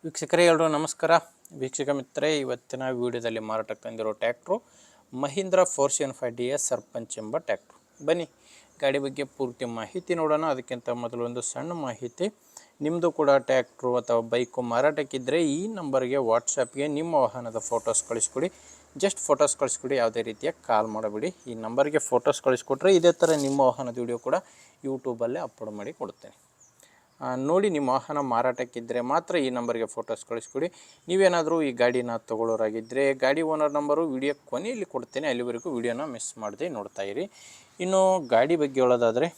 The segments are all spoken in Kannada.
ವೀಕ್ಷಕರೇ ಎಲ್ಲರೂ ನಮಸ್ಕಾರ. ವೀಕ್ಷಕ ಮಿತ್ರರೇ, ಇವತ್ತಿನ ವಿಡಿಯೋದಲ್ಲಿ ಮಾರಾಟಕ್ಕೆ ತಂದಿರೋ ಟ್ಯಾಕ್ಟ್ರು ಮಹೀಂದ್ರ 475DS ಸರ್ಪಂಚ್ ಎಂಬ ಟ್ಯಾಕ್ಟ್ರು. ಬನ್ನಿ ಗಾಡಿ ಬಗ್ಗೆ ಪೂರ್ತಿ ಮಾಹಿತಿ ನೋಡೋಣ. ಅದಕ್ಕಿಂತ ಮೊದಲು ಒಂದು ಸಣ್ಣ ಮಾಹಿತಿ, ನಿಮ್ಮದು ಕೂಡ ಟ್ಯಾಕ್ಟ್ರು ಅಥವಾ ಬೈಕು ಮಾರಾಟಕ್ಕಿದ್ದರೆ ಈ ನಂಬರ್ಗೆ ವಾಟ್ಸಪ್ಗೆ ನಿಮ್ಮ ವಾಹನದ ಫೋಟೋಸ್ ಕಳಿಸ್ಕೊಡಿ. ಜಸ್ಟ್ ಫೋಟೋಸ್ ಕಳಿಸ್ಕೊಡಿ, ಯಾವುದೇ ರೀತಿಯ ಕಾಲ್ ಮಾಡಬೇಡಿ. ಈ ನಂಬರ್ಗೆ ಫೋಟೋಸ್ ಕಳಿಸ್ಕೊಟ್ರೆ ಇದೇ ಥರ ನಿಮ್ಮ ವಾಹನದ ವಿಡಿಯೋ ಕೂಡ ಯೂಟ್ಯೂಬಲ್ಲೇ ಅಪ್ಲೋಡ್ ಮಾಡಿ ಕೊಡ್ತೇನೆ. ನೋಡಿ, ನಿಮ್ಮ ವಾಹನ ಮಾರಾಟಕ್ಕಿದ್ದರೆ ಮಾತ್ರ ಈ ನಂಬರ್ಗೆ ಫೋಟೋಸ್ ಕಳಿಸ್ಕೊಡಿ. ನೀವೇನಾದರೂ ಈ ಗಾಡಿನ ತೊಗೊಳ್ಳೋರಾಗಿದ್ದರೆ ಗಾಡಿ ಓನರ್ ನಂಬರು ವಿಡಿಯೋ ಕೊನೆಯಲ್ಲಿ ಕೊಡ್ತೇನೆ, ಅಲ್ಲಿವರೆಗೂ ವಿಡಿಯೋನ ಮಿಸ್ ಮಾಡದೆ ನೋಡ್ತಾಯಿರಿ. ಇನ್ನು ಗಾಡಿ ಬಗ್ಗೆ ಹೇಳೋದಾದರೆ,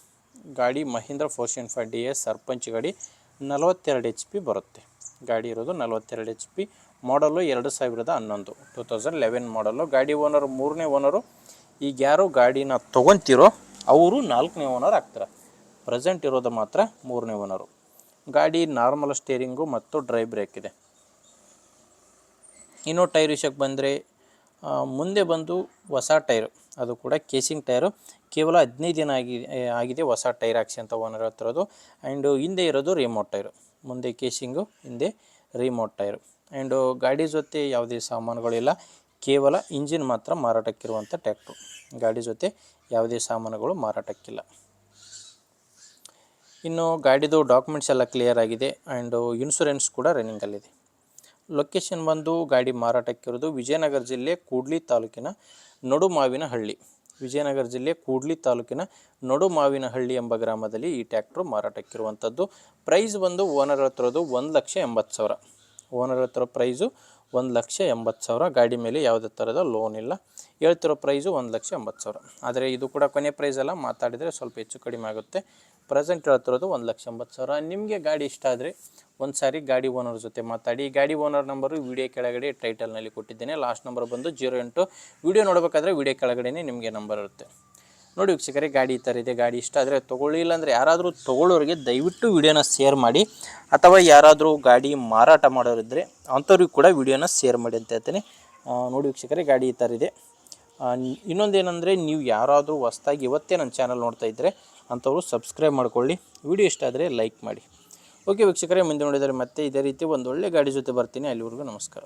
ಗಾಡಿ ಮಹೀಂದ್ರ 475DS ಸರ್ಪಂಚ್ ಗಾಡಿ 42 HP ಬರುತ್ತೆ. ಗಾಡಿ ಇರೋದು 42 HP, ಮಾಡಲು 2011 2011 ಮಾಡಲು. ಗಾಡಿ ಓನರು 3ನೇ ಓನರು. ಈಗ ಯಾರು ಗಾಡಿನ ತೊಗೊತಿರೋ ಅವರು 4ನೇ ಓನರ್ ಆಗ್ತಾರೆ. ಪ್ರೆಸೆಂಟ್ ಇರೋದು ಮಾತ್ರ 3ನೇ ಓನರು. ಗಾಡಿ ನಾರ್ಮಲ್ ಸ್ಟೇರಿಂಗು ಮತ್ತು ಡ್ರೈ ಬ್ರೇಕ್ ಇದೆ. ಇನ್ನು ಟೈರ್ ವಿಷಯಕ್ಕೆ ಬಂದರೆ, ಮುಂದೆ ಬಂದು ಹೊಸ ಟೈರು, ಅದು ಕೂಡ ಕೇಸಿಂಗ್ ಟೈರು. ಕೇವಲ 15 ದಿನ ಆಗಿದೆ ಹೊಸ ಟೈರ್ ಹಾಕ್ಸಿ ಅಂತ ಓನರ್ ಹೇಳ್ತಿರೋದು. ಆ್ಯಂಡು ಹಿಂದೆ ಇರೋದು ರಿಮೋಟ್ ಟೈರು, ಮುಂದೆ ಕೇಸಿಂಗು, ಹಿಂದೆ ರಿಮೋಟ್ ಟೈರು. ಆ್ಯಂಡು ಗಾಡಿ ಜೊತೆ ಯಾವುದೇ ಸಾಮಾನುಗಳಿಲ್ಲ, ಕೇವಲ ಇಂಜಿನ್ ಮಾತ್ರ ಮಾರಾಟಕ್ಕಿರುವಂಥ ಟ್ಯಾಕ್ಟ್ರು. ಗಾಡಿ ಜೊತೆ ಯಾವುದೇ ಸಾಮಾನುಗಳು ಮಾರಾಟಕ್ಕಿಲ್ಲ. ಇನ್ನು ಗಾಡಿದು ಡಾಕ್ಯುಮೆಂಟ್ಸ್ ಎಲ್ಲ ಕ್ಲಿಯರ್ ಆಗಿದೆ. ಆ್ಯಂಡು ಇನ್ಶೂರೆನ್ಸ್ ಕೂಡ ರನ್ನಿಂಗಲ್ಲಿದೆ. ಲೊಕೇಶನ್ ಬಂದು ಗಾಡಿ ಮಾರಾಟಕ್ಕಿರೋದು ವಿಜಯನಗರ ಜಿಲ್ಲೆ ಕೂಡ್ಲಿ ತಾಲೂಕಿನ ನಡುಮಾವಿನಹಳ್ಳಿ. ವಿಜಯನಗರ ಜಿಲ್ಲೆ ಕೂಡ್ಲಿ ತಾಲೂಕಿನ ನಡುಮಾವಿನಹಳ್ಳಿ ಎಂಬ ಗ್ರಾಮದಲ್ಲಿ ಈ ಟ್ಯಾಕ್ಟ್ರು ಮಾರಾಟಕ್ಕಿರುವಂಥದ್ದು. ಪ್ರೈಸ್ ಬಂದು ಓನರ್ ಹೇಳ್ತಿರೋದು 1,80,000. ಓನರ್ ಹೇಳ್ತಿರೋ ಪ್ರೈಸು 1,80,000. ಗಾಡಿ ಮೇಲೆ ಯಾವುದೇ ಥರದ ಲೋನ್ ಇಲ್ಲ. ಹೇಳ್ತಿರೋ ಪ್ರೈಸು 1,80,000. ಆದರೆ ಇದು ಕೂಡ ಕೊನೆ ಪ್ರೈಸ್ ಅಲ್ಲ, ಮಾತಾಡಿದರೆ ಸ್ವಲ್ಪ ಹೆಚ್ಚು ಕಡಿಮೆ ಆಗುತ್ತೆ. ಪ್ರೆಸೆಂಟ್ ಹೇಳ್ತಿರೋದು 1,80,000. ನಿಮಗೆ ಗಾಡಿ ಇಷ್ಟ ಆದರೆ ಒಂದು ಸಾರಿ ಗಾಡಿ ಓನರ್ ಜೊತೆ ಮಾತಾಡಿ. ಗಾಡಿ ಓನರ್ ನಂಬರು ವಿಡಿಯೋ ಕೆಳಗಡೆ ಟೈಟಲ್ನಲ್ಲಿ ಕೊಟ್ಟಿದ್ದೇನೆ. ಲಾಸ್ಟ್ ನಂಬರ್ ಬಂದು 08. ವಿಡಿಯೋ ನೋಡಬೇಕಾದ್ರೆ ವಿಡಿಯೋ ಕೆಳಗಡೆ ನಿಮಗೆ ನಂಬರ್ ಇರುತ್ತೆ. ನೋಡಿ ವೀಕ್ಷಕರೇ, ಗಾಡಿ ಈ ಥರ ಇದೆ. ಗಾಡಿ ಇಷ್ಟ ಆದರೆ ತೊಗೊಳ್ಳಿ. ಇಲ್ಲಾಂದರೆ ಯಾರಾದರೂ ತೊಗೊಳ್ಳೋರಿಗೆ ದಯವಿಟ್ಟು ವಿಡಿಯೋನ ಶೇರ್ ಮಾಡಿ, ಅಥವಾ ಯಾರಾದರೂ ಗಾಡಿ ಮಾರಾಟ ಮಾಡೋರಿದ್ದರೆ ಅಂಥವ್ರಿಗೆ ಕೂಡ ವಿಡಿಯೋನ ಶೇರ್ ಮಾಡಿ ಅಂತ ಹೇಳ್ತೇನೆ. ನೋಡಿ ವೀಕ್ಷಕರೇ, ಗಾಡಿ ಈ ಥರ ಇದೆ. ಇನ್ನೊಂದೇನೆಂದರೆ, ನೀವು ಯಾರಾದರೂ ಹೊಸ್ದಾಗಿ ಇವತ್ತೇ ನನ್ನ ಚಾನಲ್ ನೋಡ್ತಾ ಇದ್ದರೆ ಅಂಥವರು ಸಬ್ಸ್ಕ್ರೈಬ್ ಮಾಡ್ಕೊಳ್ಳಿ. ವಿಡಿಯೋ ಇಷ್ಟ ಆದರೆ ಲೈಕ್ ಮಾಡಿ. ಓಕೆ ವೀಕ್ಷಕರೇ, ಮುಂದೆ ನೋಡಿದರೆ ಮತ್ತೆ ಇದೇ ರೀತಿ ಒಂದು ಒಳ್ಳೆ ಗಾಡಿ ಜೊತೆ ಬರ್ತೀನಿ. ಅಲ್ಲಿವರೆಗೂ ನಮಸ್ಕಾರ.